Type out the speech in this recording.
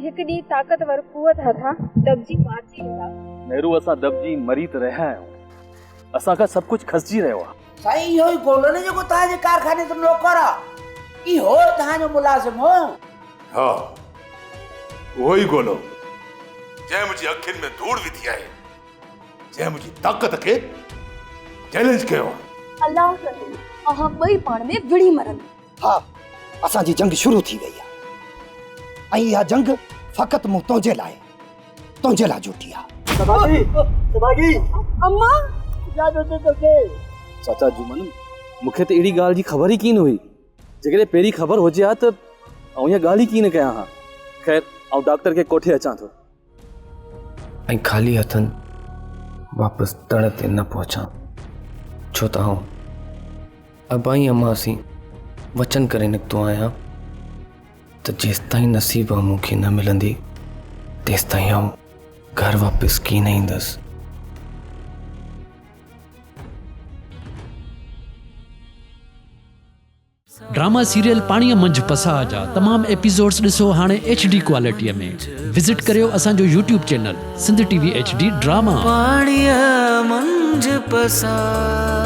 एक डी ताकतवर कुवत हथा दबजी मारजी रहा नेहरू असा दबजी मरी त रहा है असा का सब कुछ खसजी रहो सही होई गोलो ने जो ताजे कारखाने तो नौकर ई हो ताजो मुलाजिम हो हां वही गोलो जै मुझी अखिन में धूड़ विधी है जै मुझी ताकत के चैलेंज कयो अल्लाह करे अहां बई पाण में विड़ी मरन हाँ असा जी जंग शुरू थी गई है यह जंग फकत मु तोजे ला जुटी है सभागी अम्मा याद होते तो के चाचा जुमन मुखे तो एड़ी गाल जी खबर ही कीन हुई जगह पेरी खबर हो जा तो ये गाल ही कीन कया हां खैर आउ डॉक्टर के कोठे अचा तो खाली हथन वापस तड़ ते न पहुंचा छो त हूं अबाई अम्मा सी वचन करे निकतो आया तो जेस ताई नसीब मूंखे न मिलंदी तेस ताई हम घर वापस की नहीं दस ड्रामा सीरियल पाणीअ मंझि पसाह जा तमाम एपिसोड्स ॾिसो हाणे HD क्वालिटीअ में विजिट करियो असांजो YouTube channel Sindh TV HD drama पाणीअ मंझि पसाह।